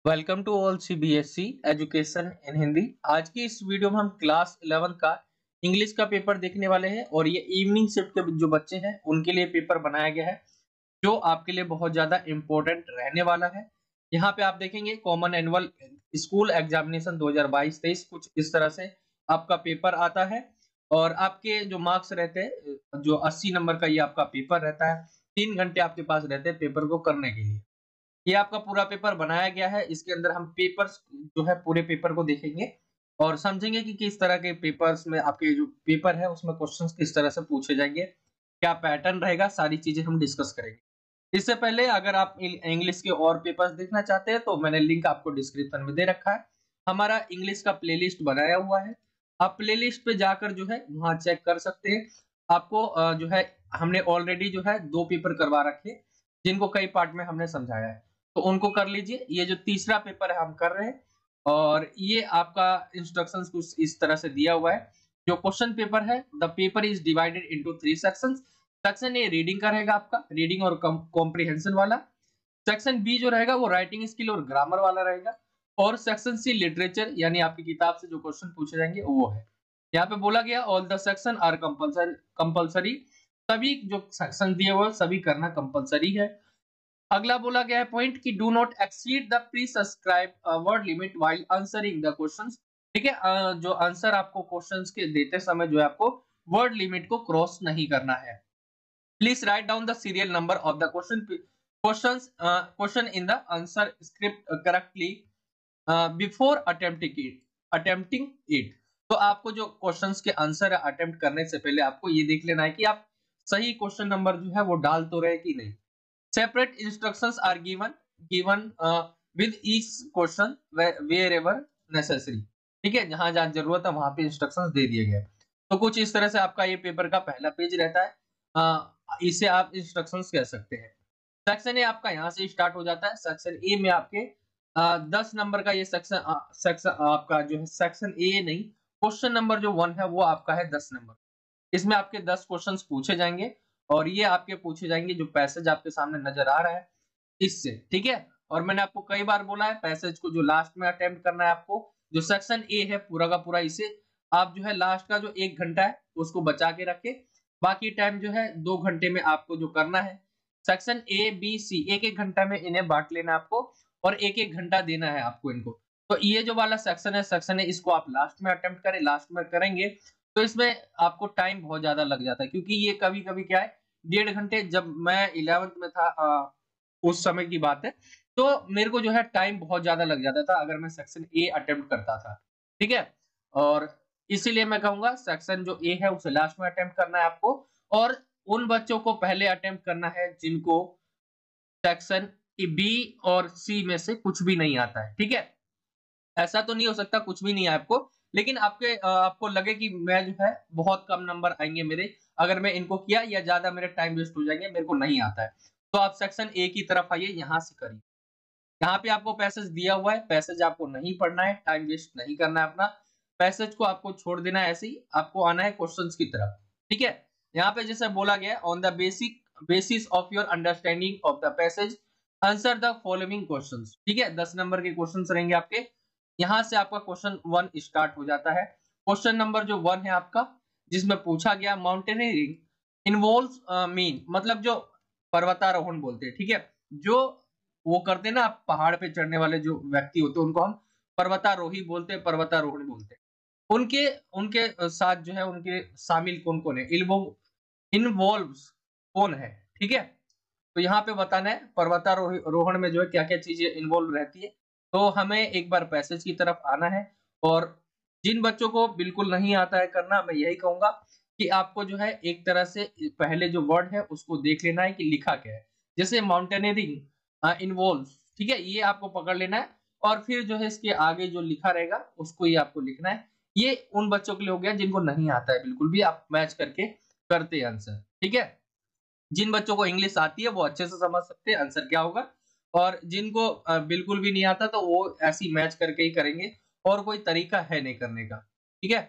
Welcome to all CBSE education in Hindi. आज की इस वीडियो में हम क्लास 11 का इंग्लिश का पेपर देखने वाले हैं और ये इवनिंग शिफ्ट के जो बच्चे हैं उनके लिए पेपर बनाया गया है जो आपके लिए बहुत ज्यादा इम्पोर्टेंट रहने वाला है। यहाँ पे आप देखेंगे कॉमन एनुअल स्कूल एग्जामिनेशन 2022-23 कुछ इस तरह से आपका पेपर आता है और आपके जो मार्क्स रहते हैं जो 80 नंबर का ये आपका पेपर रहता है। 3 घंटे आपके पास रहते हैं पेपर को करने के लिए। ये आपका पूरा पेपर बनाया गया है। इसके अंदर हम पेपर्स जो है पूरे पेपर को देखेंगे और समझेंगे कि किस तरह के पेपर्स में आपके जो पेपर है उसमें क्वेश्चंस किस तरह से पूछे जाएंगे, क्या पैटर्न रहेगा, सारी चीजें हम डिस्कस करेंगे। इससे पहले अगर आप इंग्लिश के और पेपर्स देखना चाहते हैं तो मैंने लिंक आपको डिस्क्रिप्शन में दे रखा है। हमारा इंग्लिश का प्लेलिस्ट बनाया हुआ है, आप प्लेलिस्ट पे जाकर जो है वहां चेक कर सकते हैं। आपको जो है हमने ऑलरेडी जो है 2 पेपर करवा रखे जिनको कई पार्ट में हमने समझाया है, तो उनको कर लीजिए। ये जो तीसरा पेपर है हम कर रहे हैं और ये आपका इंस्ट्रक्शंस कुछ इस तरह से दिया हुआ है। जो क्वेश्चन पेपर है, the paper is divided into 3 sections. Section A reading का रहेगा आपका, रीडिंग और कॉम्प्रिहेंशन वाला। सेक्शन बी जो रहेगा वो राइटिंग स्किल और ग्रामर वाला रहेगा और सेक्शन सी लिटरेचर यानी आपकी किताब से जो क्वेश्चन पूछे जाएंगे वो है। यहाँ पे बोला गया all the section are compulsory, सभी जो सेक्शन दिए हुए सभी करना कंपलसरी है। अगला बोला गया है पॉइंट कि do not exceed the pre subscribe word limit while answering the questions. ठीक है, जो आंसर आपको क्वेश्चंस के देते समय जो है आपको वर्ड लिमिट को क्रॉस नहीं करना है। Please write down the serial number of the question in the answer script correctly before attempting it. तो आपको जो क्वेश्चंस के आंसर अटेम्प्ट करने से पहले आपको ये देख लेना है कि आप सही क्वेश्चन नंबर जो है वो डाल तो रहे कि नहीं। Separate instructions are given with each question wherever necessary। ठीक है, जहां जहां जरूरत है वहां पे इंस्ट्रक्शंस दे दिए गए। तो कुछ इस तरह से आपका ये पेपर का पहला पेज रहता है, इसे आप इंस्ट्रक्शंस कह सकते हैं। सेक्शन ए आपका यहाँ से स्टार्ट हो जाता है। सेक्शन ए में आपके 10 नंबर का ये सेक्शन आपका जो है सेक्शन ए नहीं, क्वेश्चन नंबर जो 1 है वो आपका है 10 नंबर। इसमें आपके 10 क्वेश्चंस पूछे जाएंगे और ये आपके पूछे जाएंगे जो पैसेज आपके सामने नजर आ रहा है इससे। ठीक है, और मैंने आपको कई बार बोला है पैसेज को जो लास्ट में अटेम्प्ट करना है आपको। जो सेक्शन ए है पूरा का पूरा, इसे आप जो है लास्ट का जो 1 घंटा है उसको बचा के रखे, बाकी टाइम जो है 2 घंटे में आपको जो करना है। सेक्शन ए बी सी एक एक घंटा में इन्हें बांट लेना आपको और एक एक घंटा देना है आपको इनको। तो ये जो वाला सेक्शन है इसको आप लास्ट में अटेम्प्ट करें, लास्ट में करेंगे तो इसमें आपको टाइम बहुत ज्यादा लग जाता है क्योंकि ये कभी कभी क्या है 1.5 घंटे, जब मैं 11th में था उस समय की बात है, तो मेरे को जो है टाइम बहुत ज्यादा लग जाता था अगर मैं सेक्शन ए अटेम्प्ट करता था। ठीक है, और इसीलिए मैं कहूंगा सेक्शन जो ए है उसे लास्ट में अटेम्प्ट करना है आपको और उन बच्चों को पहले अटेम्प्ट करना है जिनको सेक्शन बी और सी में से कुछ भी नहीं आता है। ठीक है, ऐसा तो नहीं हो सकता कुछ भी नहीं है आपको, लेकिन आपको लगे कि मैं जो है बहुत कम नंबर आएंगे मेरे अगर मैं इनको किया, या ज्यादा मेरे टाइम वेस्ट हो जाएंगे, मेरे को नहीं आता है, तो आप सेक्शन ए की तरफ आइए, यहाँ से करिए। यहाँ पे आपको पैसेज दिया हुआ है, पैसेज आपको नहीं पढ़ना है, टाइम वेस्ट नहीं करना है अपना, पैसेज को आपको छोड़ देना है, ऐसे ही आपको आना है क्वेश्चंस की तरफ। ठीक है, यहाँ पे जैसे बोला गया on the basis of your understanding of the passage answer the following questions. ठीक है, 10 नंबर के क्वेश्चंस रहेंगे आपके। यहाँ से आपका क्वेश्चन 1 स्टार्ट हो जाता है। क्वेश्चन नंबर जो 1 है आपका, जिसमें पूछा गया माउंटेनियरिंग इन्वॉल्व्स मीन, मतलब जो पर्वतारोहण बोलते हैं। ठीक है, जो वो करते हैं ना पहाड़ पे चढ़ने वाले जो व्यक्ति होते हैं उनको हम पर्वतारोही बोलते हैं, पर्वतारोहण बोलते हैं। उनके उनके साथ जो है उनके शामिल कौन कौन है, इन्वॉल्व्स कौन है। ठीक है, तो यहाँ पे बताना है पर्वतारोहण में जो है क्या क्या चीजें इन्वॉल्व रहती है। तो हमें एक बार पैसेज की तरफ आना है और जिन बच्चों को बिल्कुल नहीं आता है करना, मैं यही कहूंगा कि आपको जो है एक तरह से पहले जो वर्ड है उसको देख लेना है कि लिखा क्या है। जैसे माउंटेनियरिंग इन्वॉल्व, ठीक है, ये आपको पकड़ लेना है और फिर जो है इसके आगे जो लिखा रहेगा उसको ही आपको लिखना है। ये उन बच्चों के लिए हो गया जिनको नहीं आता है बिल्कुल भी, आप मैच करके करते हैं आंसर। ठीक है, जिन बच्चों को इंग्लिश आती है वो अच्छे से समझ सकते हैं आंसर क्या होगा, और जिनको बिल्कुल भी नहीं आता तो वो ऐसी मैच करके ही करेंगे और कोई तरीका है नहीं करने का। ठीक है,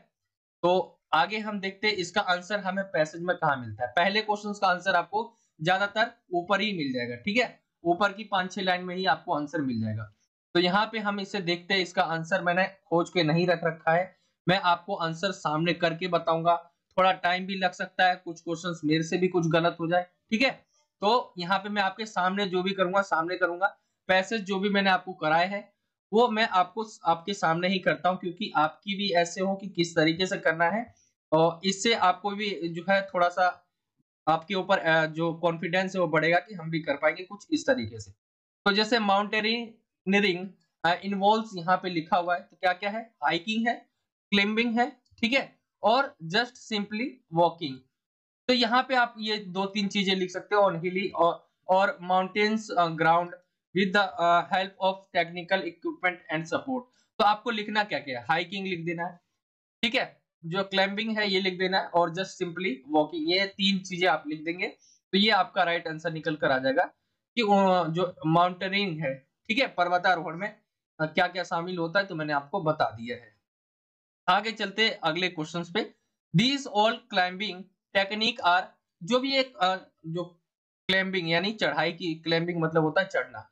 तो आगे हम देखते हैं इसका आंसर हमें पैसेज में कहाँ मिलता है। पहले क्वेश्चन का आंसर आपको ज्यादातर ऊपर ही मिल जाएगा। ठीक है, ऊपर की 5-6 लाइन में ही आपको आंसर मिल जाएगा। तो यहाँ पे हम इसे देखते हैं, इसका आंसर मैंने खोज के नहीं रख रखा है, मैं आपको आंसर सामने करके बताऊंगा, थोड़ा टाइम भी लग सकता है, कुछ क्वेश्चंस मेरे से भी कुछ गलत हो जाए, ठीक है। तो यहाँ पे मैं आपके सामने जो भी करूंगा सामने करूंगा, पैसेज जो भी मैंने आपको कराए हैं वो मैं आपको आपके सामने ही करता हूँ, क्योंकि आपकी भी ऐसे हो कि किस तरीके से करना है, और इससे आपको भी जो है थोड़ा सा आपके ऊपर जो कॉन्फिडेंस है वो बढ़ेगा कि हम भी कर पाएंगे कुछ इस तरीके से। तो जैसे माउंटेनियरिंग इन्वॉल्व्स यहाँ पे लिखा हुआ है, तो क्या क्या है, हाइकिंग है, क्लाइंबिंग है, ठीक है, और जस्ट सिंपली वॉकिंग। तो यहाँ पे आप ये 2-3 चीजें लिख सकते हो, ऑन हिली और mountains ground with the help of technical equipment and support. तो आपको लिखना क्या क्या है, हाइकिंग लिख देना है, ठीक है, जो क्लाइंबिंग है ये लिख देना है, और जस्ट सिंपली वॉकिंग, ये 3 चीजें आप लिख देंगे तो ये आपका राइट आंसर निकल कर आ जाएगा कि जो माउंटेनिंग है, ठीक है, पर्वतारोहण में क्या क्या शामिल होता है, तो मैंने आपको बता दिया है। आगे चलते अगले क्वेश्चंस पे। These all climbing technique are, जो भी एक जो क्लाइंबिंग यानी चढ़ाई की, क्लाइंबिंग मतलब होता है चढ़ना,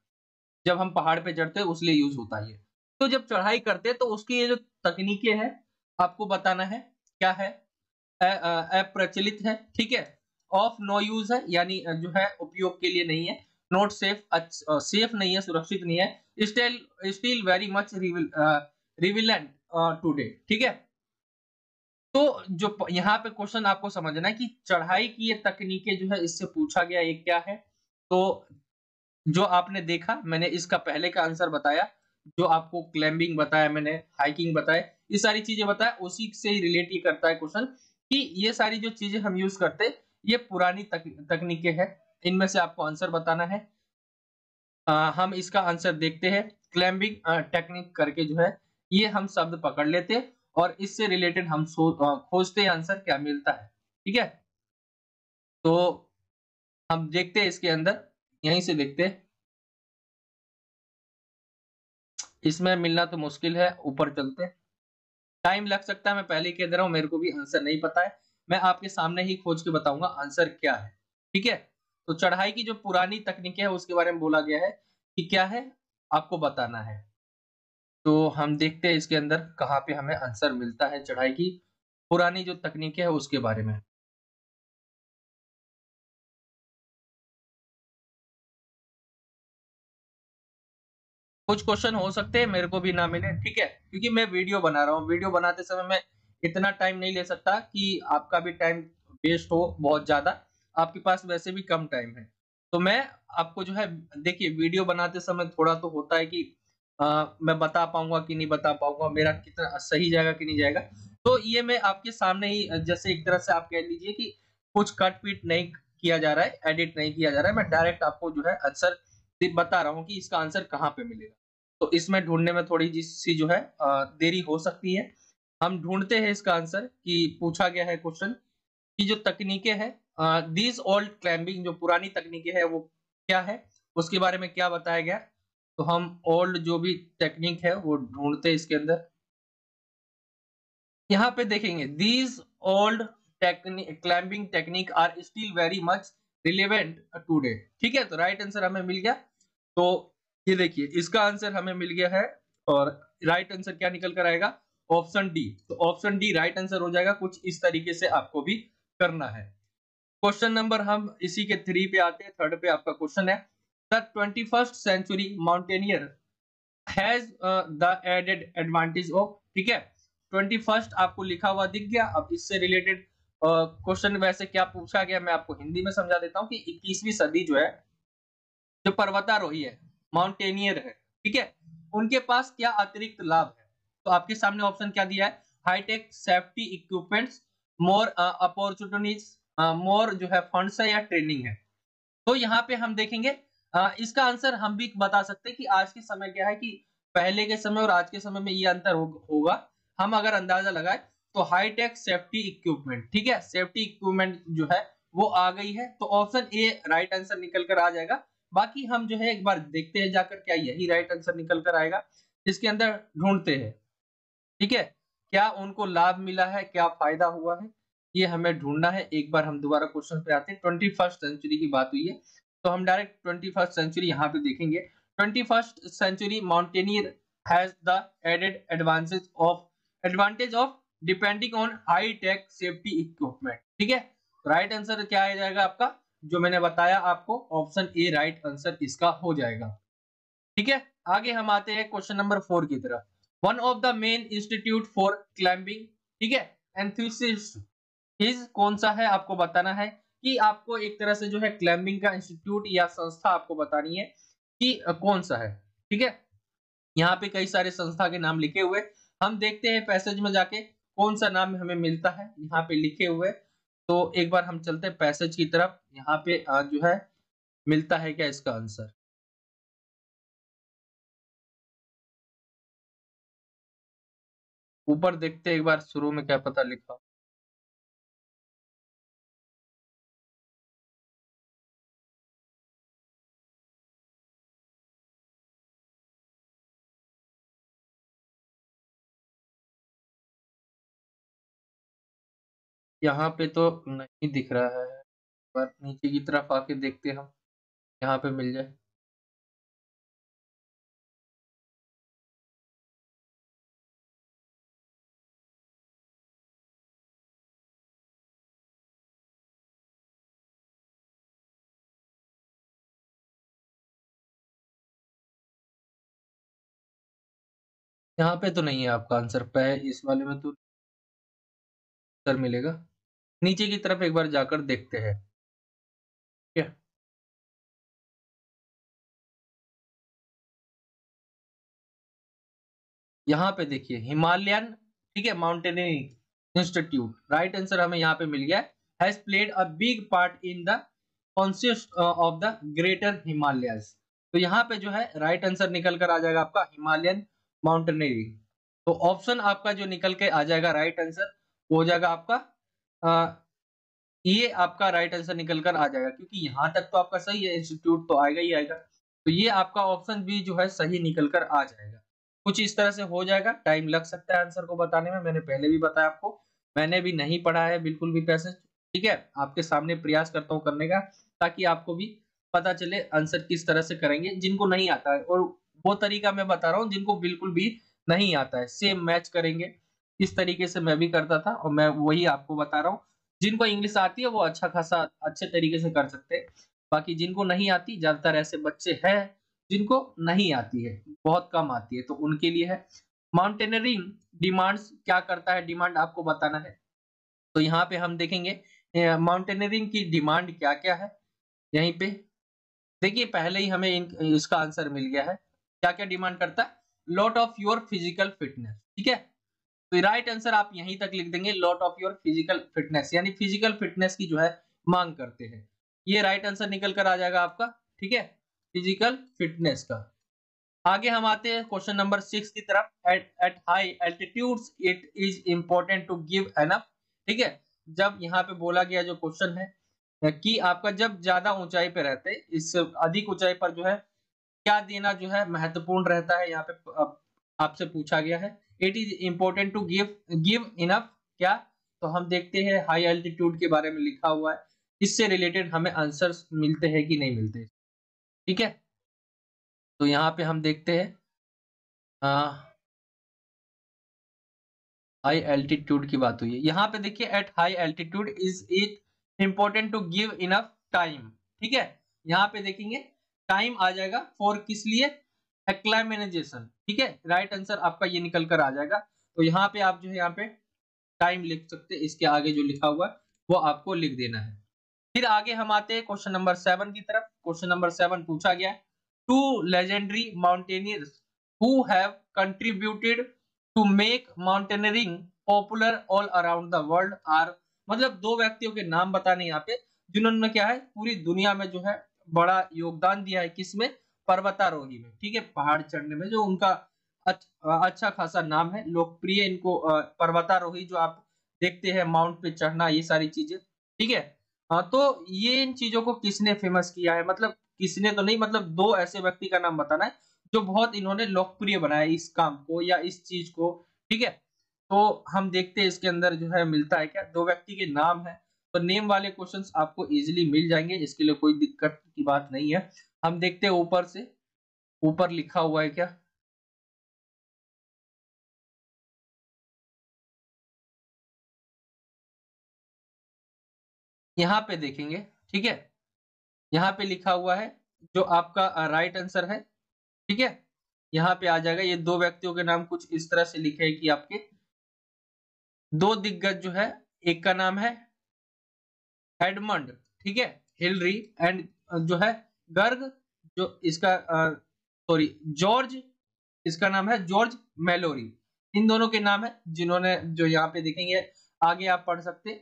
जब हम पहाड़ पे चढ़ते हैं उसलिए यूज होता है ये। तो जब चढ़ाई करते हैं तो उसकी ये जो तकनीकें हैं आपको बताना है, क्या है, अप्रचलित है, ठीक है, ऑफ नो यूज है, यानी जो है उपयोग के लिए नहीं है, नॉट सेफ, सेफ नहीं है, सुरक्षित नहीं है, still still very much relevant today, ठीक है। तो जो यहाँ पे क्वेश्चन आपको समझना है कि चढ़ाई की ये तकनीकें जो है इससे पूछा गया, ये क्या है। तो जो आपने देखा, मैंने इसका पहले का आंसर बताया, जो आपको क्लाइंबिंग बताया मैंने, हाइकिंग बताया, ये सारी चीजें बताया, उसी से ही रिलेट ही करता है क्वेश्चन कि ये सारी जो चीजें हम यूज करते ये पुरानी तकनीकें हैं, इनमें से आपको आंसर बताना है। हम इसका आंसर देखते हैं, क्लाइंबिंग टेक्निक करके जो है ये हम शब्द पकड़ लेते हैं और इससे रिलेटेड हम खोजते हैं आंसर क्या मिलता है, ठीक है। तो हम देखते हैं इसके अंदर, यहीं से देखते हैं, इसमें मिलना तो मुश्किल है, ऊपर चलते हैं, टाइम लग सकता है, मैं पहले ही कह दे रहा हूं, मेरे को भी आंसर नहीं पता है, मैं आपके सामने ही खोज के बताऊंगा आंसर क्या है, ठीक है। तो चढ़ाई की जो पुरानी तकनीकें है उसके बारे में बोला गया है कि क्या है, आपको बताना है। तो हम देखते हैं इसके अंदर कहाँ पे हमें आंसर मिलता है चढ़ाई की पुरानी जो तकनीकें है उसके बारे में। कुछ क्वेश्चन हो सकते हैं मेरे को भी ना मिले, ठीक है, क्योंकि मैं वीडियो बना रहा हूँ, वीडियो बनाते समय मैं इतना टाइम नहीं ले सकता कि आपका भी टाइम वेस्ट हो बहुत ज्यादा, आपके पास वैसे भी कम टाइम है। तो मैं आपको जो है, देखिए वीडियो बनाते समय थोड़ा तो होता है कि मैं बता पाऊंगा कि नहीं बता पाऊंगा, मेरा कितना सही जाएगा कि नहीं जाएगा। तो ये मैं आपके सामने ही, जैसे एक तरह से आप कह लीजिए कि कुछ कट पीट नहीं किया जा रहा है, एडिट नहीं किया जा रहा है, मैं डायरेक्ट आपको जो है आंसर बता रहा हूँ कि इसका आंसर कहाँ पे मिलेगा। तो इसमें ढूंढने में थोड़ी सी जो है देरी हो सकती है। हम ढूंढते हैं इसका आंसर कि पूछा गया है क्वेश्चन की जो तकनीकें हैं, दीज ओल्ड क्लाइंबिंग, जो पुरानी तकनीकें हैं वो क्या है, उसके बारे में क्या बताया गया। तो हम ओल्ड जो भी टेक्निक है वो ढूंढते हैं इसके अंदर, यहाँ पे देखेंगे, these old climbing technique are still very much relevant today, ठीक है। तो राइट आंसर हमें मिल गया। तो ये देखिए इसका आंसर हमें मिल गया है, और राइट आंसर क्या निकल कर आएगा, ऑप्शन डी। तो ऑप्शन डी राइट आंसर हो जाएगा, कुछ इस तरीके से आपको भी करना है। क्वेश्चन नंबर हम इसी के 3 पे आते हैं, थर्ड पे आपका क्वेश्चन है, the 21st century mountaineer has the added advantage of, ठीक है, 21st आपको लिखा हुआ दिख गया। अब इससे रिलेटेड क्वेश्चन वैसे क्या पूछा गया मैं आपको हिंदी में समझा देता हूँ कि 21वीं सदी जो है, जो पर्वतारोही है, माउंटेनियर है, ठीक है, उनके पास क्या अतिरिक्त लाभ है। तो आपके सामने ऑप्शन क्या दिया है, high tech safety equipments, more opportunities, more जो है फंड्स है, या ट्रेनिंग है। तो यहाँ पे हम देखेंगे, इसका आंसर हम भी बता सकते हैं कि आज के समय क्या है कि पहले के समय और आज के समय में ये अंतर होगा। हम अगर अंदाजा लगाए तो हाईटेक सेफ्टी इक्विपमेंट, ठीक है, सेफ्टी इक्विपमेंट जो है वो आ गई है, तो ऑप्शन ए राइट आंसर निकल कर आ जाएगा। बाकी हम जो है एक बार देखते हैं जाकर क्या यही राइट आंसर निकल कर आएगा, इसके अंदर ढूंढते हैं, ठीक है, क्या उनको लाभ मिला है, क्या फायदा हुआ है, ये हमें ढूंढना है। एक बार हम दोबारा क्वेश्चन पे आते हैं, 21st सेंचुरी की बात हुई है तो हम डायरेक्ट 21st सेंचुरी यहाँ पे देखेंगे। 21st century mountaineer has the added advantage of depending on high tech safety equipment। ठीक है, राइट आंसर क्या आ जाएगा आपका, जो मैंने बताया आपको, ऑप्शन ए राइट आंसर इसका हो जाएगा। ठीक है, आगे हम आते हैं क्वेश्चन नंबर 4 की तरफ। One of the main institute for climbing, ठीक है, एंथुसिस्ट इज, कौन सा है आपको बताना है कि आपको एक तरह से जो है क्लाइंबिंग का इंस्टीट्यूट या संस्था आपको बतानी है कि कौन सा है। ठीक है, यहाँ पे कई सारे संस्था के नाम लिखे हुए, हम देखते हैं पैसेज में जाके कौन सा नाम हमें मिलता है यहाँ पे लिखे हुए। तो एक बार हम चलते हैं पैसेज की तरफ, यहाँ पे जो है मिलता है क्या इसका आंसर। ऊपर देखते हैं एक बार शुरू में क्या पता लिखा। यहाँ पे तो नहीं दिख रहा है, पर नीचे की तरफ आके देखते हैं हम, यहाँ पे मिल जाए। यहाँ पे तो नहीं है आपका आंसर, पै इस वाले में तो आंसर मिलेगा। नीचे की तरफ एक बार जाकर देखते हैं। ठीक है, यहाँ पे देखिए हिमालयन, ठीक है, माउंटेनियरिंग इंस्टीट्यूट, राइट आंसर हमें यहाँ पे मिल गया। Has played a big part in the consist of the greater Himalayas. तो यहाँ पे जो है राइट आंसर निकल कर आ जाएगा आपका हिमालयन माउंटेनियरिंग। तो ऑप्शन आपका जो निकल के आ जाएगा राइट आंसर, वो हो जाएगा आपका ये आपका राइट आंसर निकल कर आ जाएगा, क्योंकि यहाँ तक तो आपका सही है, इंस्टीट्यूट तो आएगा ही आएगा। तो ये आपका ऑप्शन बी जो है सही निकल कर आ जाएगा। कुछ इस तरह से हो जाएगा, टाइम लग सकता है आंसर को बताने में, मैंने पहले भी बताया आपको, मैंने भी नहीं पढ़ा है बिल्कुल भी पैसेज। ठीक है, आपके सामने प्रयास करता हूँ करने का, ताकि आपको भी पता चले आंसर किस तरह से करेंगे जिनको नहीं आता है, और वो तरीका मैं बता रहा हूँ जिनको बिल्कुल भी नहीं आता है, सेम मैच करेंगे। इस तरीके से मैं भी करता था और मैं वही आपको बता रहा हूँ। जिनको इंग्लिश आती है वो अच्छा खासा अच्छे तरीके से कर सकते हैं, बाकी जिनको नहीं आती, ज्यादातर ऐसे बच्चे हैं जिनको नहीं आती है, बहुत कम आती है, तो उनके लिए है। माउंटेनरिंग डिमांड्स क्या करता है, डिमांड आपको बताना है। तो यहाँ पे हम देखेंगे माउंटेनरिंग की डिमांड क्या क्या है। यहीं पे देखिए पहले ही हमें इसका आंसर मिल गया है। क्या क्या डिमांड करता है, lot of your physical fitness. ठीक है, तो राइट आंसर आप यहीं तक लिख देंगे, lot of your physical fitness, यानी फिजिकल फिटनेस की जो है मांग करते हैं। ये राइट आंसर निकल कर आ जाएगा आपका। ठीक है, फिजिकल फिटनेस का। आगे हम आते हैं क्वेश्चन नंबर 6 की तरफ। At high altitudes it is important to give enough. ठीक है, जब यहाँ पे बोला गया जो क्वेश्चन है कि आपका जब ज्यादा ऊंचाई पे रहते, इस अधिक ऊंचाई पर जो है क्या देना जो है महत्वपूर्ण रहता है, यहाँ पे आपसे पूछा गया है। It is important to give give enough क्या, तो हम देखते हैं हाई एल्टीट्यूड के बारे में लिखा हुआ है, इससे रिलेटेड हमें आंसर्स मिलते हैं कि नहीं मिलते। ठीक है, तो यहाँ पे हम देखते हैं हाई एल्टीट्यूड की बात हुई है, यहाँ पे देखिए at high altitude is it important to give enough time. ठीक है, यहाँ पे देखेंगे टाइम आ जाएगा फॉर किस लिए, एक्लाइमेनाइजेशन। ठीक है, राइट आंसर आपका ये निकल कर आ जाएगा। तो यहाँ पे आप जो है यहाँ पे टाइम लिख सकते हैं, इसके आगे जो लिखा हुआ है वो आपको लिख देना है। फिर आगे हम आते हैं क्वेश्चन नंबर 7 की तरफ। क्वेश्चन नंबर 7 पूछा गया है, two legendary mountaineers who have contributed to make mountaineering popular all around the world are, मतलब दो व्यक्तियों के नाम बताने यहाँ पे जिन्होंने क्या है पूरी दुनिया में जो है बड़ा योगदान दिया है, किसमें, पर्वतारोही में। ठीक है, पहाड़ चढ़ने में जो उनका अच्छा खासा नाम है, लोकप्रिय इनको पर्वतारोही जो आप देखते हैं माउंट पे चढ़ना, ये सारी चीजें। ठीक है, हाँ, तो ये इन चीजों को किसने फेमस किया है, मतलब किसने तो नहीं, मतलब दो ऐसे व्यक्ति का नाम बताना है जो बहुत इन्होंने लोकप्रिय बनाया इस काम को या इस चीज को। ठीक है, तो हम देखते हैं इसके अंदर जो है मिलता है क्या, दो व्यक्ति के नाम है। तो नेम वाले क्वेश्चंस आपको इजीली मिल जाएंगे, इसके लिए कोई दिक्कत की बात नहीं है। हम देखते हैं ऊपर से ऊपर लिखा हुआ है क्या? यहाँ पे देखेंगे, ठीक है? यहाँ पे लिखा हुआ है जो आपका राइट आंसर है, ठीक है? यहाँ पे आ जाएगा, ये दो व्यक्तियों के नाम कुछ इस तरह से लिखे हैं कि आपके दो दिग्गज जो है, एक का नाम है एडमंड, ठीक है, हिलरी, एंड जो है गर्ग, जो इसका सॉरी जॉर्ज, इसका नाम है जॉर्ज मेलोरी। इन दोनों के नाम है जिन्होंने, जो यहाँ पे देखेंगे, आगे आप पढ़ सकते,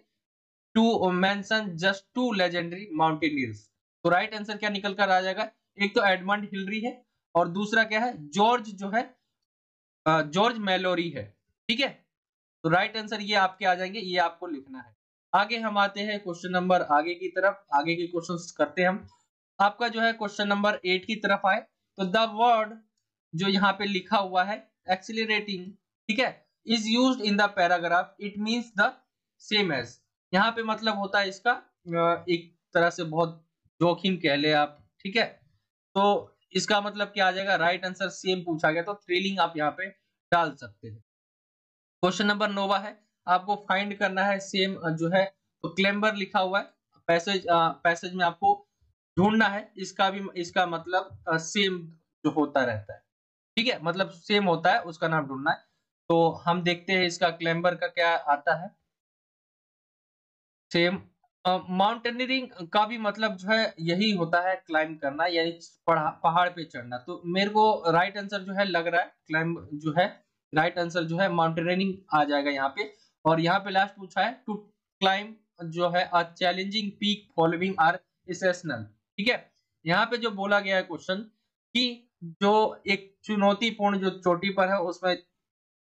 to mention just two legendary mountaineers. तो राइट आंसर क्या निकल कर आ जाएगा? एक तो एडमंड हिलरी है और दूसरा क्या है, जॉर्ज जो है जॉर्ज मेलोरी है, ठीक है? तो राइट आंसर ये आपके आ जाएंगे, ये आपको लिखना है। आगे हम आते हैं क्वेश्चन नंबर आगे की तरफ, आगे के क्वेश्चंस करते हैं हम। आपका जो है क्वेश्चन नंबर 8 की तरफ आए, तो द वर्ड जो यहाँ पे लिखा हुआ है एक्सिलरेटिंग, ठीक है, is used in the paragraph, it means the same as. यहाँ पे मतलब होता है इसका एक तरह से बहुत जोखिम कह ले आप, ठीक है? तो इसका मतलब क्या आ जाएगा? राइट आंसर सेम पूछा गया तो थ्रिलिंग आप यहाँ पे डाल सकते हैं। क्वेश्चन नंबर 9 है, आपको फाइंड करना है सेम जो है, तो क्लेम्बर लिखा हुआ है, पैसेज पैसेज में आपको ढूंढना है, इसका भी इसका मतलब सेम जो होता रहता है, ठीक है, मतलब सेम होता है, उसका नाम ढूंढना है। तो हम देखते हैं इसका क्लेम्बर का क्या आता है। सेम माउंटेनियरिंग का भी मतलब जो है यही होता है, क्लाइंब करना, यानी पहाड़ पे चढ़ना। तो मेरे को राइट आंसर जो है लग रहा है क्लाइंब जो है, राइट आंसर जो है माउंटेनियरिंग आ जाएगा यहाँ पे। और यहाँ पे लास्ट पूछा है टू क्लाइंब जो है a challenging peak following are essential, ठीक है? यहाँ पे जो बोला गया है क्वेश्चन कि जो एक चुनौतीपूर्ण जो चोटी पर है, उसमें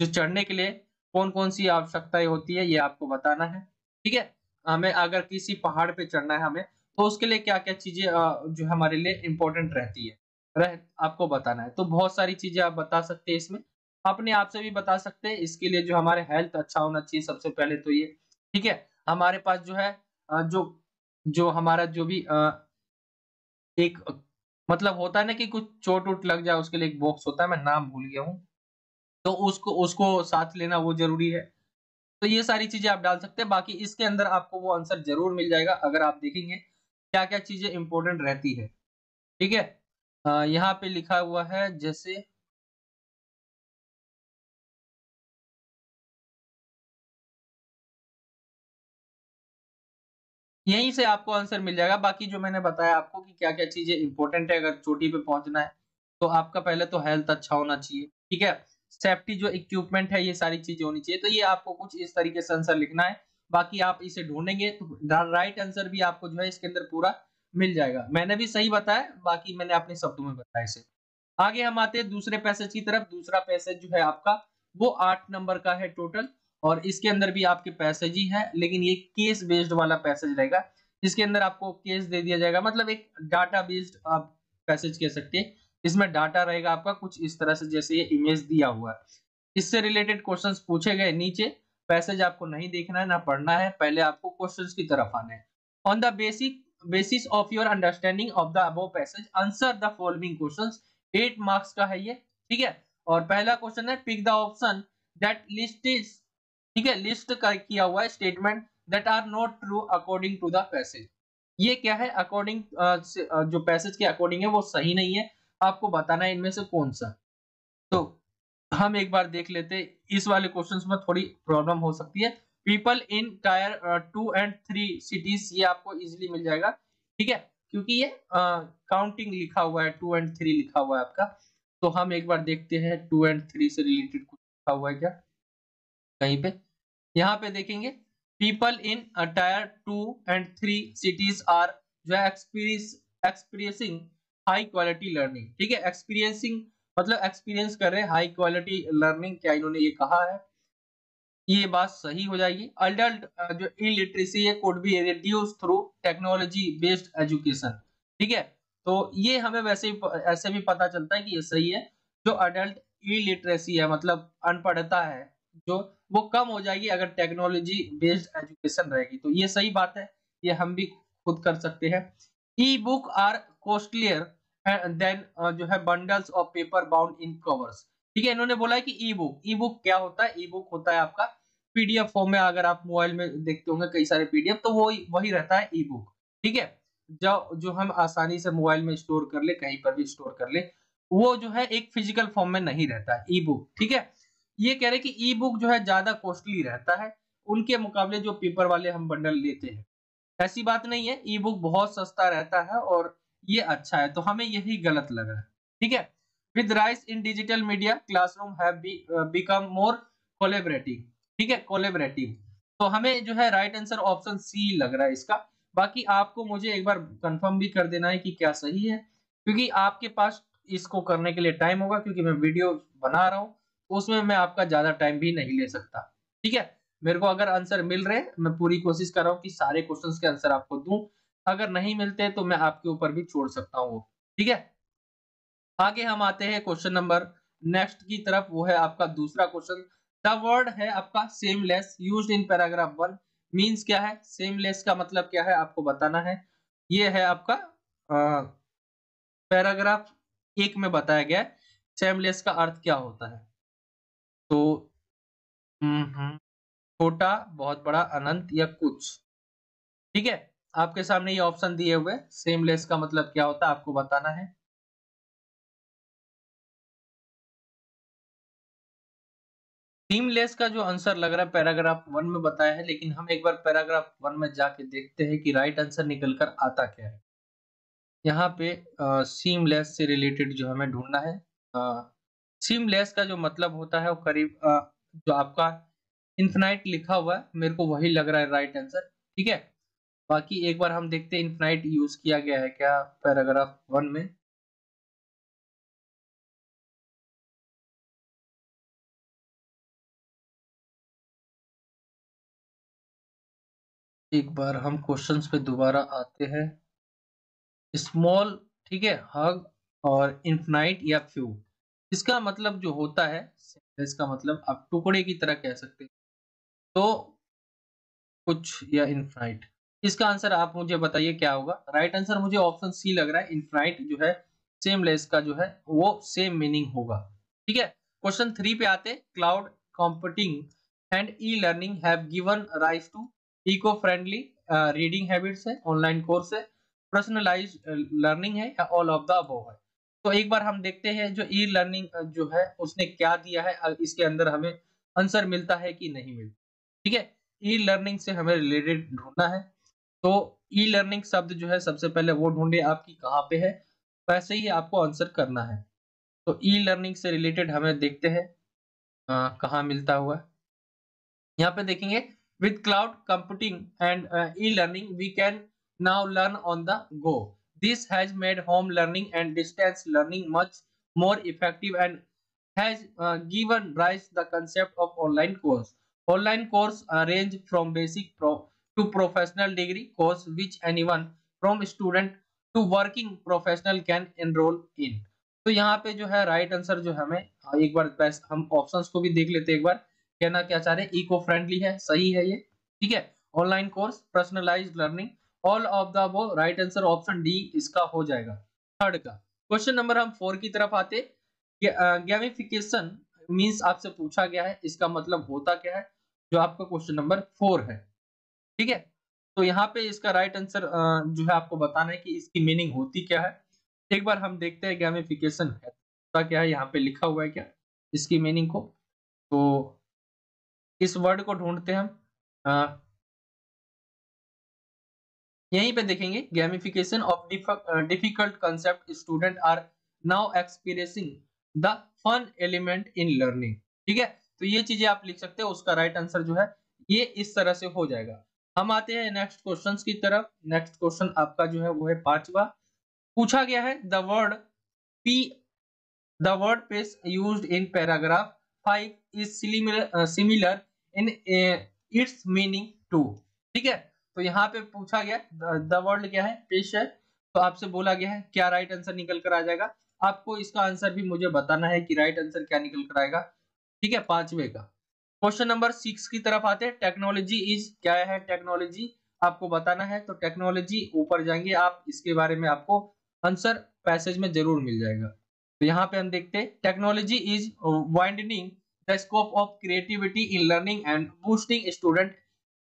जो चढ़ने के लिए कौन कौन सी आवश्यकताएं होती है, ये आपको बताना है, ठीक है? हमें अगर किसी पहाड़ पे चढ़ना है हमें, तो उसके लिए क्या क्या चीजें जो हमारे लिए इम्पोर्टेंट रहती है, आपको बताना है। तो बहुत सारी चीजें आप बता सकते हैं इसमें, अपने आप से भी बता सकते हैं। इसके लिए जो हमारे हेल्थ अच्छा होना चाहिए सबसे पहले तो ये, ठीक है? हमारे पास जो है जो जो हमारा जो भी एक मतलब होता है ना कि कुछ चोट उट लग जाए, उसके लिए एक बॉक्स होता है, मैं नाम भूल गया हूँ, तो उसको उसको साथ लेना वो जरूरी है। तो ये सारी चीजें आप डाल सकते हैं, बाकी इसके अंदर आपको वो आंसर जरूर मिल जाएगा अगर आप देखेंगे क्या क्या चीजें इंपॉर्टेंट रहती है, ठीक है? यहाँ पे लिखा हुआ है जैसे यहीं से आपको आंसर मिल जाएगा। बाकी जो मैंने बताया आपको कि क्या क्या चीजें इंपॉर्टेंट है अगर चोटी पे पहुंचना है, तो आपका पहले तो हेल्थ अच्छा होना चाहिए, ठीक है? सेफ्टी जो इक्विपमेंट है, ये सारी चीजें होनी चाहिए। तो ये आपको कुछ इस तरीके से आंसर लिखना है। बाकी आप इसे ढूंढेंगे तो राइट आंसर भी आपको जो है इसके अंदर पूरा मिल जाएगा। मैंने भी सही बताया, बाकी मैंने अपने शब्दों में बताया इसे। आगे हम आते हैं दूसरे पैसेज की तरफ। दूसरा पैसेज जो है आपका वो 8 नंबर का है टोटल, और इसके अंदर भी आपके पैसेज ही है, लेकिन ये केस बेस्ड वाला पैसेज रहेगा। इसके अंदर आपको केस दे दिया जाएगा, मतलब एक डाटा बेस्ड आप पैसेज कह सकते हैं। इसमें डाटा रहेगा आपका कुछ इस तरह से जैसे ये इमेज दिया हुआ है। इससे रिलेटेड क्वेश्चंस पूछे गए नीचे। पैसेज आपको नहीं देखना है ना पढ़ना है, पहले आपको क्वेश्चंस की तरफ आना है। On the basic basis of your understanding of the above passage answer the following questions। 8 marks का है ये, ठीक है? और पहला क्वेश्चन है pick the option that list is, ठीक है, लिस्ट का किया हुआ है statement that are not true according to the passage. ये क्या है? अकॉर्डिंग जो पैसेज के अकॉर्डिंग है वो सही नहीं है, आपको बताना है इनमें से कौन सा। तो हम एक बार देख लेते हैं, इस वाले क्वेश्चंस में थोड़ी प्रॉब्लम हो सकती है। People in tier 2 and 3 cities, ये आपको इजीली मिल जाएगा, ठीक है? क्योंकि ये काउंटिंग लिखा हुआ है, 2 and 3 लिखा हुआ है आपका। तो हम एक बार देखते हैं 2 and 3 से रिलेटेड कुछ लिखा हुआ है क्या कहीं पे। यहाँ पे देखेंगे people in tier 2 and 3 cities are जो है एक्सपीरियंसिंग हाई क्वालिटी लर्निंग, ठीक है? एक्सपीरियंसिंग मतलब एक्सपीरियंस कर रहे हैं हाई क्वालिटी लर्निंग, क्या इन्होंने ये कहा है? ये बात सही हो जाएगी। अडल्ट जो इलिटरेसी है could be reduce through technology based education, ठीक है? तो ये हमें वैसे ही ऐसे भी पता चलता है कि ये सही है। जो अडल्ट इलिटरेसी है मतलब अनपढ़ता है, जो वो कम हो जाएगी अगर टेक्नोलॉजी बेस्ड एजुकेशन रहेगी। तो ये सही बात है, ये हम भी खुद कर सकते हैं। E book are costlier than जो है bundles of paper bound in covers. ठीक है, इन्होंने बोला है कि ई बुक, ई बुक क्या होता है? ई बुक होता है आपका पीडीएफ फॉर्म में, अगर आप मोबाइल में देखते होंगे कई सारे पीडीएफ, तो वो वही रहता है ई बुक। ठीक है, जो जो हम आसानी से मोबाइल में स्टोर कर ले, कहीं पर भी स्टोर कर ले, वो जो है एक फिजिकल फॉर्म में नहीं रहता है ई बुक। ठीक है, ये कह रहे हैं कि ई बुक जो है ज्यादा कॉस्टली रहता है उनके मुकाबले जो पेपर वाले हम बंडल लेते हैं। ऐसी बात नहीं है, ई बुक बहुत सस्ता रहता है और ये अच्छा है, तो हमें यही गलत लग रहा है। ठीक है, with rise in digital media classroom have become more collaborative. ठीक है, कोलैबोरेटिव, तो हमें जो है राइट आंसर ऑप्शन सी लग रहा है इसका। बाकी आपको मुझे एक बार कंफर्म भी कर देना है कि क्या सही है, क्योंकि आपके पास इसको करने के लिए टाइम होगा, क्योंकि मैं वीडियो बना रहा हूँ, उसमें मैं आपका ज्यादा टाइम भी नहीं ले सकता। ठीक है, मेरे को अगर आंसर मिल रहे हैं, मैं पूरी कोशिश कर रहा हूँ कि सारे क्वेश्चंस के आंसर आपको दूं। अगर नहीं मिलते तो मैं आपके ऊपर भी छोड़ सकता हूँ वो। ठीक है, आगे हम आते हैं क्वेश्चन नंबर नेक्स्ट की तरफ, वो है आपका दूसरा क्वेश्चन। द वर्ड है आपका seamless used in paragraph 1 means क्या है? सेमलेस का मतलब क्या है आपको बताना है। ये है आपका पैराग्राफ 1 में बताया गया है सेमलेस का अर्थ क्या होता है। तो छोटा, बहुत बड़ा, अनंत या कुछ। ठीक है, आपके सामने ये ऑप्शन दिए हुए, सेमलेस का मतलब क्या होता है आपको बताना है। सीमलेस का जो आंसर लग रहा है पैराग्राफ 1 में बताया है, लेकिन हम एक बार पैराग्राफ 1 में जाके देखते हैं कि राइट आंसर निकल कर आता क्या है। यहाँ पे सीमलेस से रिलेटेड जो हमें ढूंढना है। सीमलेस का जो मतलब होता है वो करीब जो आपका इन्फिनाइट लिखा हुआ है, मेरे को वही लग रहा है राइट आंसर। ठीक है, बाकी एक बार हम देखते हैं इन्फिनाइट यूज किया गया है क्या पैराग्राफ 1 में। एक बार हम क्वेश्चंस पे दोबारा आते हैं। स्मॉल, ठीक है, हग और इन्फिनाइट या फ्यू, इसका मतलब जो होता है, इसका मतलब आप टुकड़े की तरह कह सकते हैं, तो कुछ या इन्फिनाइट। इसका आंसर आप मुझे बताइए क्या होगा। राइट आंसर मुझे ऑप्शन सी लग रहा है, इन्फिनाइट जो है सेमलेस का जो है वो सेम मीनिंग होगा। ठीक है, क्वेश्चन 3 पे आते। Cloud computing and e learning have given rise to eco friendly reading habits है, ऑनलाइन कोर्स है, पर्सनलाइज्ड लर्निंग है, या ऑल ऑफ द अबव है। तो एक बार हम देखते हैं जो ई लर्निंग जो है उसने क्या दिया है, इसके अंदर हमें आंसर मिलता है कि नहीं मिलता। ठीक है, ई लर्निंग से हमें रिलेटेड ढूंढना है, तो ई लर्निंग शब्द जो है सबसे पहले वो ढूंढे आपकी कहाँ पे है, वैसे ही आपको आंसर करना है। तो ई लर्निंग से रिलेटेड हमें देखते हैं कहाँ मिलता हुआ है। यहाँ पे देखेंगे, with cloud computing and e learning we can now learn on the go. This has made home learning and distance learning much more effective and has given rise the concept of online course. Online course range from basic to professional degree course which anyone from student to working professional can enroll in. तो यहाँ पे जो है right answer जो हमें एक बार हम options को भी देख लेते हैं एक बार, कहना क्या चाह रहे हैं, इको फ्रेंडली है, सही है ये। ठीक है, online course, personalised learning, all of the above, right answer option D इसका हो जाएगा थर्ड का। क्वेश्चन नंबर हम 4 की तरफ आते। गेमिफिकेशन मींस आपसे पूछा गया है, इसका मतलब होता क्या है, जो आपका क्वेश्चन नंबर 4 है। ठीक है, तो यहाँ पे इसका राइट आंसर जो है आपको बताना है कि इसकी मीनिंग होती क्या है। एक बार हम देखते हैं गेमिफिकेशन है क्या है, यहाँ पे लिखा हुआ है क्या इसकी मीनिंग को। तो इस वर्ड को ढूंढते हैं हम, यहीं पे देखेंगे, gamification of difficult concept student are now experiencing the fun element in learning. ठीक है, तो ये चीजें आप लिख सकते हो, उसका राइट आंसर जो है ये इस तरह से हो जाएगा। हम आते हैं नेक्स्ट क्वेश्चन की तरफ। नेक्स्ट क्वेश्चन आपका जो है वो है 5वां। पूछा गया है the word pace used in paragraph 5 is similar in its meaning to. ठीक है, तो यहाँ पे पूछा गया द वर्ड क्या है, पेश है, तो आपसे बोला गया है क्या राइट आंसर निकल कर आ जाएगा। आपको इसका आंसर भी मुझे बताना है कि राइट आंसर क्या निकल कर आएगा। ठीक है, 5वें का। क्वेश्चन नंबर 6 की तरफ आते हैं। टेक्नोलॉजी इज क्या है, टेक्नोलॉजी आपको बताना है। तो टेक्नोलॉजी ऊपर जाएंगे आप, इसके बारे में आपको आंसर पैसेज में जरूर मिल जाएगा। तो यहाँ पे हम देखते हैं technology is widening the scope of creativity in learning and boosting student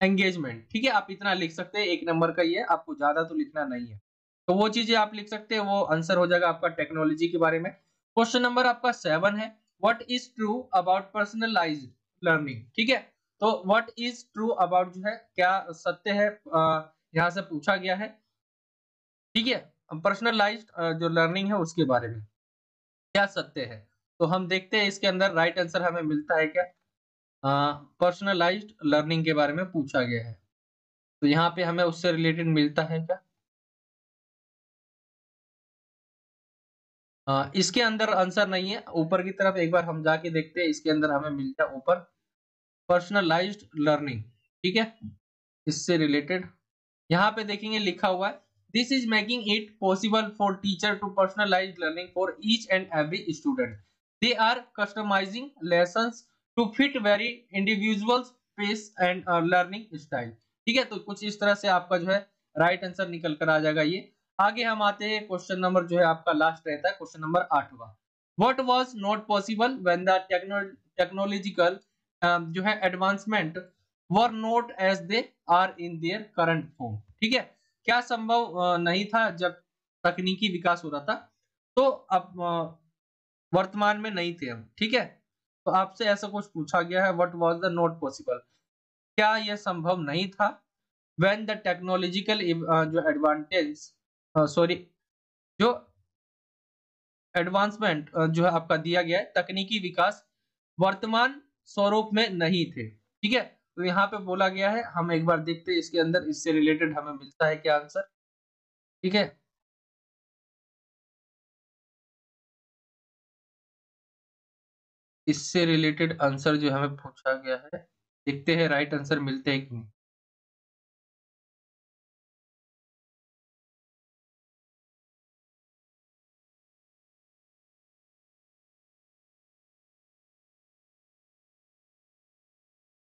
engagement. ठीक है, आप इतना लिख सकते हैं, 1 नंबर का ये, आपको ज्यादा तो लिखना नहीं है। तो वो चीजें आप लिख सकते हैं, वो आंसर हो जाएगा आपका टेक्नोलॉजी के बारे में। क्वेश्चन नंबर आपका 7 है, what is true about personalised learning. ठीक है, तो व्हाट इज ट्रू अबाउट जो है क्या सत्य है, यहाँ से पूछा गया है। ठीक है, पर्सनलाइज्ड जो लर्निंग है उसके बारे में क्या सत्य है। तो हम देखते हैं इसके अंदर राइट आंसर हमें मिलता है क्या। पर्सनलाइज्ड लर्निंग के बारे में पूछा गया है, तो यहाँ पे हमें उससे रिलेटेड मिलता है क्या। इसके अंदर आंसर नहीं है, ऊपर की तरफ एक बार हम जाके देखते हैं, इसके अंदर हमें मिलता है ऊपर पर्सनलाइज्ड लर्निंग। ठीक है, इससे रिलेटेड यहाँ पे देखेंगे लिखा हुआ है, this is making it possible for teacher to personalize learning for each and every student. They are customizing lessons to fit very individual pace and learning style. ठीक है, तो कुछ इस तरह से आपका जो है राइट आंसर निकल कर आ जाएगा ये। आगे हम आते हैं, क्वेश्चन नंबर जो है आपका लास्ट रहता है, क्वेश्चन नंबर 8वां। What was not possible when the technological जो है advancement were not as they are in their current form. ठीक है, क्या संभव नहीं था जब तकनीकी विकास हो रहा था, तो अब वर्तमान में नहीं थे हम। ठीक है, तो आपसे ऐसा कुछ पूछा गया है, what was the not possible, क्या यह संभव नहीं था व्हेन द टेक्नोलॉजिकल जो एडवांटेज सॉरी जो एडवांसमेंट जो है आपका दिया गया है, तकनीकी विकास वर्तमान स्वरूप में नहीं थे। ठीक है, तो यहाँ पे बोला गया है, हम एक बार देखते हैं इसके अंदर इससे रिलेटेड हमें मिलता है क्या आंसर। ठीक है, इससे रिलेटेड आंसर जो हमें पूछा गया है, देखते हैं राइट आंसर मिलते हैं कि नहीं।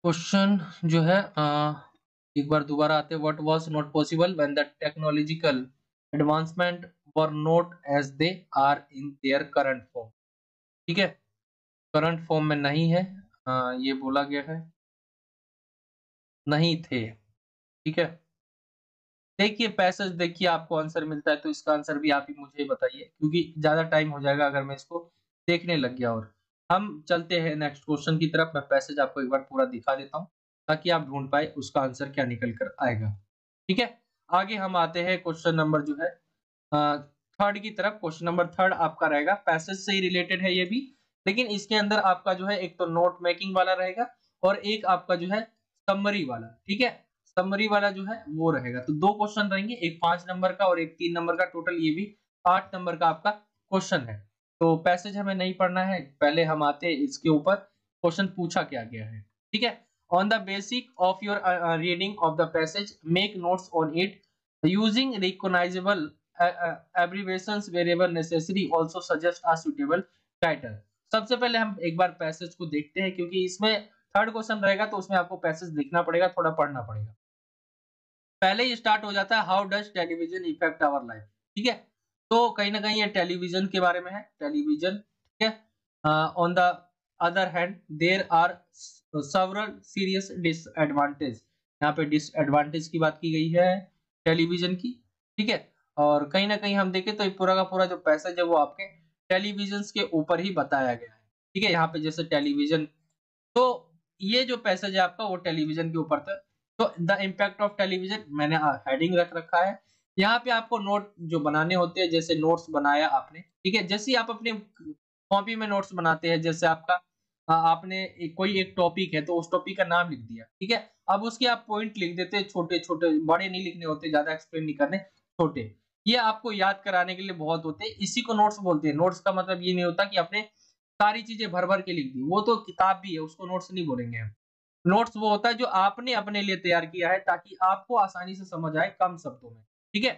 क्वेश्चन जो है एक बार दोबारा आते हैं, what was not possible when the technological advancement were not as they are in their current form. ठीक है, करंट फॉर्म में नहीं है, ये बोला गया है नहीं थे। ठीक है, देखिए पैसेज देखिए आपको आंसर मिलता है, तो इसका आंसर भी आप ही मुझे बताइए, क्योंकि ज्यादा टाइम हो जाएगा अगर मैं इसको देखने लग गया। और हम चलते हैं नेक्स्ट क्वेश्चन की तरफ, मैं पैसेज आपको एक बार पूरा दिखा देता हूँ ताकि आप ढूंढ पाए उसका आंसर क्या निकल कर आएगा। ठीक है, आगे हम आते हैं क्वेश्चन नंबर जो है थर्ड की तरफ। क्वेश्चन नंबर थर्ड आपका रहेगा, पैसेज से ही रिलेटेड है ये भी, लेकिन इसके अंदर आपका जो है एक तो नोट मेकिंग वाला रहेगा और एक आपका जो है समरी वाला। ठीक है, समरी वाला जो है वो रहेगा, तो 2 क्वेश्चन रहेंगे, एक 5 नंबर का और एक 3 नंबर का, टोटल ये भी 8 नंबर का आपका क्वेश्चन है। तो पैसेज हमें नहीं पढ़ना है, पहले हम आते हैं इसके ऊपर क्वेश्चन पूछा क्या गया है। ठीक है, on the basic of your reading of the passage make notes on it using recognisable abbreviations wherever necessary, also suggest a suitable title। सबसे पहले हम एक बार पैसेज को देखते हैं, क्योंकि इसमें थर्ड क्वेश्चन रहेगा तो उसमें आपको पैसेज देखना पड़ेगा, थोड़ा पढ़ना पड़ेगा। पहले ही स्टार्ट हो जाता है, how does television affect our life. ठीक है, तो कहीं ना कहीं ये टेलीविजन के बारे में है, टेलीविजन। ठीक है, on the other hand there are several serious disadvantage, यहाँ पे डिसएडवांटेज की बात की गई है टेलीविजन की। ठीक है, और कहीं ना कहीं हम देखें तो ये पूरा का पूरा जो पैसेज है वो आपके टेलीविजन के ऊपर ही बताया गया है। ठीक है, यहाँ पे जैसे टेलीविजन, तो ये जो पैसेज है आपका वो टेलीविजन के ऊपर था। तो द इम्पैक्ट ऑफ टेलीविजन मैंने हेडिंग रख रखा है। यहाँ पे आपको नोट जो बनाने होते हैं, जैसे नोट्स बनाया आपने। ठीक है, जैसे आप अपने कॉपी में नोट्स बनाते हैं, जैसे आपका आपने कोई एक टॉपिक है तो उस टॉपिक का नाम लिख दिया। ठीक है, अब उसके आप पॉइंट लिख देते हैं, छोटे छोटे, बड़े नहीं लिखने होते, ज्यादा एक्सप्लेन नहीं करने, छोटे। ये आपको याद कराने के लिए बहुत होते हैं, इसी को नोट्स बोलते हैं। नोट्स का मतलब ये नहीं होता कि आपने सारी चीजें भर भर के लिख दी, वो तो किताब भी है, उसको नोट्स नहीं बोलेंगे हम। नोट्स वो होता है जो आपने अपने लिए तैयार किया है, ताकि आपको आसानी से समझ आए कम शब्दों में। ठीक है,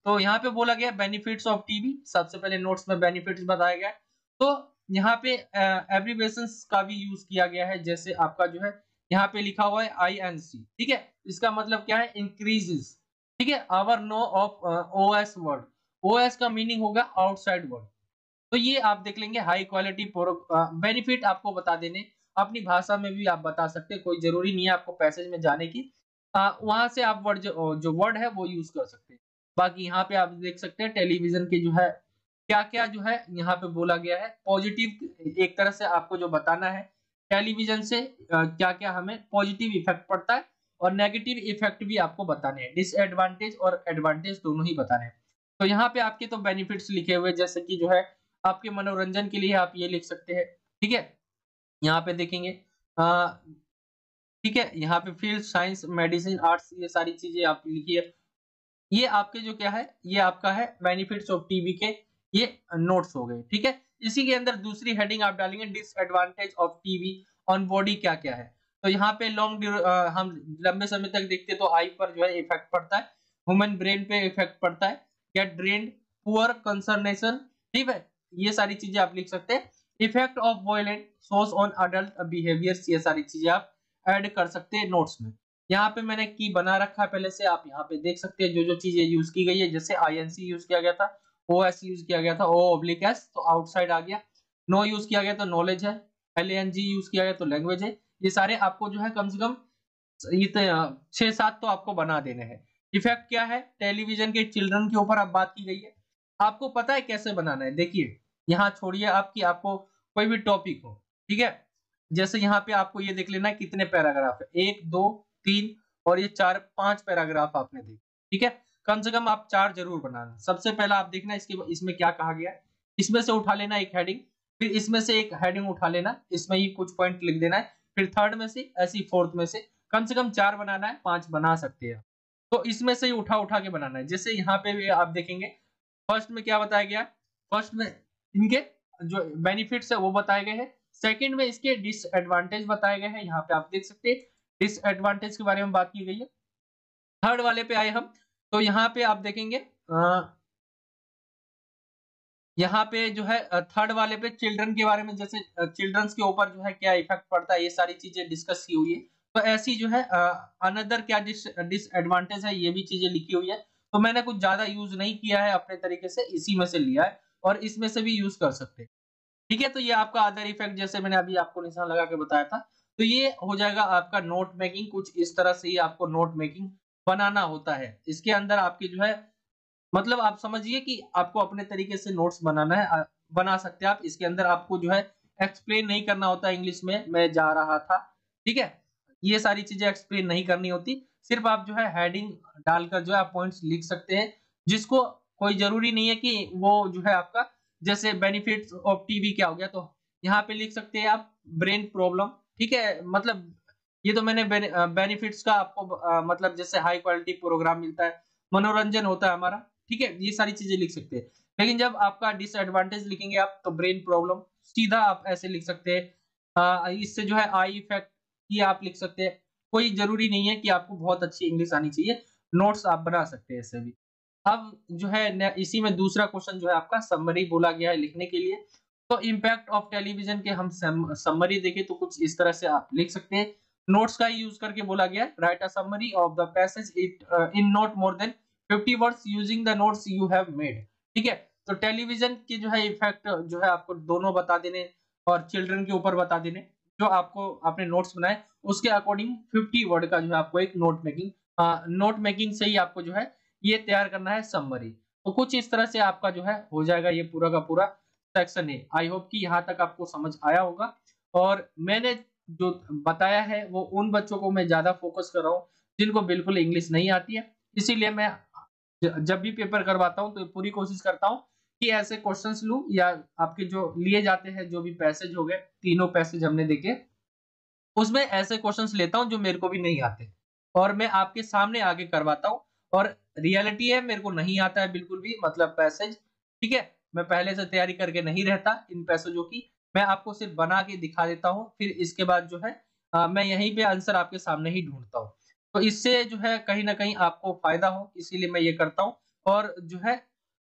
तो यहाँ पे बोला गया बेनिफिट्स ऑफ टीवी, सबसे पहले नोट्स में बेनिफिट्स बताया गया है। तो यहाँ पे एब्रिविएशंस का भी यूज किया गया है, जैसे आपका जो है यहाँ पे लिखा हुआ है INC। ठीक है, इसका मतलब क्या है, इंक्रीजेस। ठीक है, our know of OS word, OS का मीनिंग होगा आउटसाइड वर्ल्ड। तो ये आप देख लेंगे हाई क्वालिटी बेनिफिट आपको बता देने, अपनी भाषा में भी आप बता सकते हैं, कोई जरूरी नहीं है आपको पैसेज में जाने की। वहां से आप वर्ड जो वर्ड है वो यूज कर सकते हैं। बाकी यहाँ पे आप देख सकते हैं टेलीविजन के जो है क्या क्या जो है यहाँ पे बोला गया है। पॉजिटिव एक तरह से आपको जो बताना है टेलीविजन से क्या क्या हमें पॉजिटिव इफेक्ट पड़ता है और नेगेटिव इफेक्ट भी आपको बताने हैं, डिसएडवांटेज और एडवांटेज दोनों ही बताने हैं। तो यहाँ पे आपके तो बेनिफिट्स लिखे हुए जैसे कि जो है आपके मनोरंजन के लिए आप ये लिख सकते हैं, ठीक है। यहाँ पे देखेंगे ठीक है, यहाँ पे फील्ड, साइंस, मेडिसिन, आर्ट्स, ये सारी चीजें आप लिखिए। ये आपके जो क्या है, ये आपका है बेनिफिट्स ऑफ टीवी के ये नोट्स हो गए, ठीक है। इसी के अंदर दूसरी हेडिंग आप डालेंगे disadvantage of TV on body क्या क्या है। तो यहाँ पे हम लंबे समय तक देखते तो आई पर जो है इफेक्ट पड़ता है, ह्यूमन ब्रेन पे इफेक्ट पड़ता है, गेट ड्रेन्ड, पुअर कंसर्नेशन, ठीक है। ये सारी चीजें आप लिख सकते हैं। Effect of violent source on adult behaviours, ये सारी चीजें आप ऐड कर सकते हैं नोट्स में। यहाँ पे मैंने की बना रखा है पहले से, आप यहाँ पे देख सकते हैं जो जो चीजें यूज की गई है। जैसे आईएनसी यूज किया गया था, ओएस यूज किया गया था, ओ ऑब्लिक एस तो आउटसाइड आ गया, नो यूज किया गया तो नॉलेज है, एलएनजी यूज किया गया तो लैंग्वेज है। ये सारे आपको जो है कम से कम 6-7 तो आपको बना देने हैं। इफेक्ट क्या है, टेलीविजन के चिल्ड्रन के ऊपर आप बात की गई है। आपको पता है कैसे बनाना है, देखिए यहाँ छोड़िए आपकी, आपको कोई भी टॉपिक हो, ठीक है। जैसे यहाँ पे आपको ये देख लेना है कितने पैराग्राफ है, 1 2 3 और ये 4-5 पैराग्राफ आपने देखे, ठीक है। कम से कम आप 4 जरूर बनाना। सबसे पहला आप देखना इसमें क्या कहा गया है, इसमें से उठा लेना एक हेडिंग, फिर इसमें से एक हेडिंग उठा लेना, इसमें ही कुछ पॉइंट लिख देना है, फिर थर्ड में से, ऐसी फोर्थ में से कम 4 बनाना है, 5 बना सकते हैं। तो इसमें से ही उठा उठा के बनाना है। जैसे यहाँ पे भी आप देखेंगे फर्स्ट में क्या बताया गया, फर्स्ट में इनके जो बेनिफिट्स है वो बताए गए हैं, सेकंड में इसके डिसएडवांटेज बताए गए हैं, यहाँ पे आप देख सकते हैं डिसएडवांटेज के बारे में बात की गई है। थर्ड वाले पे आए हम, तो यहाँ पे आप देखेंगे यहाँ पे जो है थर्ड वाले पे चिल्ड्रन के बारे में, जैसे चिल्ड्रंस के ऊपर जो है क्या इफेक्ट पड़ता है, ये सारी चीजें डिस्कस की हुई है। तो ऐसी जो है अनदर क्या डिसएडवांटेज है ये भी चीजें लिखी हुई है। तो मैंने कुछ ज्यादा यूज नहीं किया है, अपने तरीके से इसी में से लिया है और इसमें से भी यूज कर सकते हैं, ठीक है। तो ये आपका अदर इफेक्ट जैसे मैंने अभी आपको निशान लगा के बताया था, तो ये हो जाएगा आपका नोट मेकिंग। कुछ इस तरह से ही आपको नोट मेकिंग बनाना होता है। इसके अंदर आपकी जो है मतलब आप समझिए कि आपको अपने तरीके से नोट्स बनाना है, बना सकते हैं आप। इसके अंदर आपको जो है एक्सप्लेन नहीं करना होता इंग्लिश में, मैं जा रहा था, ठीक है। ये सारी चीजें एक्सप्लेन नहीं करनी होती, सिर्फ आप जो है हेडिंग डालकर जो है आप पॉइंट्स लिख सकते हैं, जिसको कोई जरूरी नहीं है कि वो जो है आपका, जैसे बेनिफिट्स ऑफ टीवी क्या हो गया, तो यहाँ पे लिख सकते हैं आप ब्रेन प्रॉब्लम, ठीक है। मतलब ये तो मैंने बेनिफिट्स का आपको मतलब जैसे हाई क्वालिटी प्रोग्राम मिलता है, मनोरंजन होता है हमारा, ठीक है, ये सारी चीजें लिख सकते हैं। लेकिन जब आपका डिसएडवांटेज लिखेंगे आप तो ब्रेन प्रॉब्लम सीधा आप ऐसे लिख सकते हैं। इससे जो है आई इफेक्ट ये आप लिख सकते हैं। कोई जरूरी नहीं है कि आपको बहुत अच्छी इंग्लिश आनी चाहिए, नोट्स आप बना सकते हैं ऐसे भी। अब जो है इसी में दूसरा क्वेश्चन जो है आपका समरी बोला गया है लिखने के लिए। तो इम्पैक्ट ऑफ टेलीविजन के हम समरी देखें तो कुछ इस तरह से आप लिख सकते हैं। नोट्स का यूज करके बोला गया है, right a summary of the passage it in not more than 50 words using the notes you have made, ठीक है। तो टेलीविजन की जो है इफेक्ट जो है आपको दोनों बता देने और चिल्ड्रन के ऊपर बता देने, जो आपको आपने नोट्स बनाए उसके अकॉर्डिंग 50 वर्ड का जो है आपको एक नोट मेकिंग से ही आपको जो है ये तैयार करना है समरी। तो कुछ इस तरह से आपका जो है हो जाएगा ये पूरा का पूरा सेक्शन है। आई होप कि यहाँ तक आपको समझ आया होगा। और मैंने जो बताया है वो उन बच्चों को मैं ज्यादा फोकस कर रहा हूँ जिनको बिल्कुल इंग्लिश नहीं आती है, इसीलिए मैं जब भी पेपर करवाता हूँ तो पूरी कोशिश करता हूँ कि ऐसे क्वेश्चंस लूं, या आपके जो लिए जाते हैं जो भी पैसेज हो गए, तीनों पैसेज हमने देखे, उसमें ऐसे क्वेश्चंस लेता हूं जो मेरे को भी नहीं आते और मैं आपके सामने आगे करवाता हूं। और रियलिटी है मेरे को नहीं आता है बिल्कुल भी, मतलब पैसेज, ठीक है। मैं पहले से तैयारी करके नहीं रहता इन पैसेजों की, मैं आपको सिर्फ बना के दिखा देता हूं, फिर इसके बाद जो है मैं यहीं पे आंसर आपके सामने ही ढूंढता हूं। तो इससे जो है कहीं ना कहीं आपको फायदा हो, इसीलिए मैं ये करता हूँ। और जो है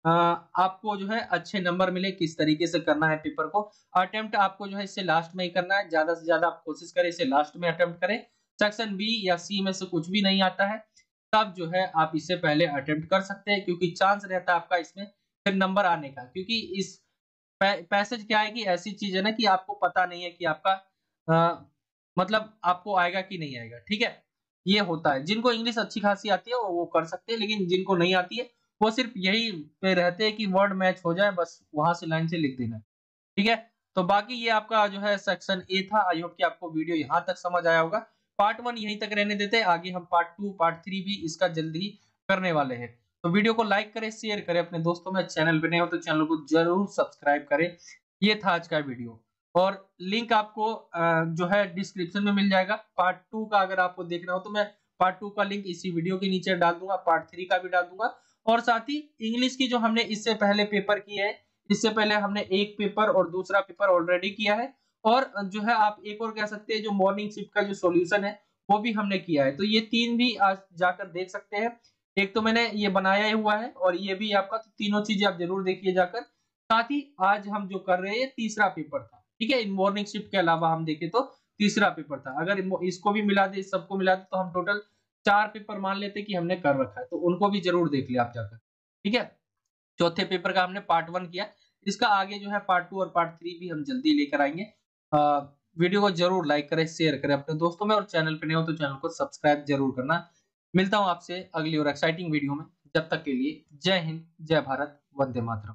आपको जो है अच्छे नंबर मिले, किस तरीके से करना है पेपर को अटेम्प्ट आपको जो है इससे लास्ट में ही करना है, ज्यादा से ज्यादा आप कोशिश करें इसे लास्ट में अटेम्प्ट करें। सेक्शन बी या सी में से कुछ भी नहीं आता है तब जो है आप इसे पहले अटेम्प्ट कर सकते हैं, क्योंकि चांस रहता है आपका इसमें फिर नंबर आने का, क्योंकि इस पैसेज क्या है कि ऐसी चीज है ना कि आपको पता नहीं है कि आपका मतलब आपको आएगा कि नहीं आएगा, ठीक है। ये होता है, जिनको इंग्लिश अच्छी खासी आती है वो कर सकते हैं, लेकिन जिनको नहीं आती है वो सिर्फ यही पे रहते हैं कि वर्ड मैच हो जाए, बस वहां से लाइन से लिख देना है, ठीक है। तो बाकी ये आपका जो है सेक्शन ए था। आई होप कि आपको वीडियो यहाँ तक समझ आया होगा। पार्ट 1 यहीं तक रहने देते हैं, आगे हम पार्ट 2 पार्ट 3 भी इसका जल्दी ही करने वाले हैं। तो वीडियो को लाइक करें, शेयर करें अपने दोस्तों में, चैनल पे नए हो तो चैनल को जरूर सब्सक्राइब करें। ये था आज का वीडियो, और लिंक आपको जो है डिस्क्रिप्शन में मिल जाएगा। पार्ट 2 का अगर आपको देखना हो तो मैं पार्ट 2 का लिंक इसी वीडियो के नीचे डाल दूंगा, पार्ट 3 का भी डाल दूंगा। और साथ ही इंग्लिश की जो हमने इससे पहले पेपर किए है, इससे पहले हमने एक पेपर और दूसरा पेपर ऑलरेडी किया है, और जो है आप एक और कह सकते हैं जो मॉर्निंग शिफ्ट का जो सॉल्यूशन है वो भी हमने किया है। तो ये 3 भी आज जाकर देख सकते हैं। एक तो मैंने ये बनाया ही हुआ है, और ये भी आपका, तो तीनों चीजें आप जरूर देखिए जाकर। साथ ही आज हम जो कर रहे हैं तीसरा पेपर था, ठीक है। इन मॉर्निंग शिफ्ट के अलावा हम देखें तो तीसरा पेपर था। अगर इसको भी मिला दे, सबको मिला दे, तो हम टोटल 4 पेपर मान लेते कि हमने कर रखा है, तो उनको भी जरूर देख लिया आप जाकर, ठीक है। चौथे पेपर का हमने पार्ट 1 किया, इसका आगे जो है पार्ट 2 और पार्ट 3 भी हम जल्दी लेकर आएंगे। वीडियो को जरूर लाइक करें, शेयर करें अपने दोस्तों में, और चैनल पे नए हो तो चैनल को सब्सक्राइब जरूर करना। मिलता हूं आपसे अगली और एक्साइटिंग वीडियो में। जब तक के लिए जय हिंद, जय भारत, वंदे मातरम।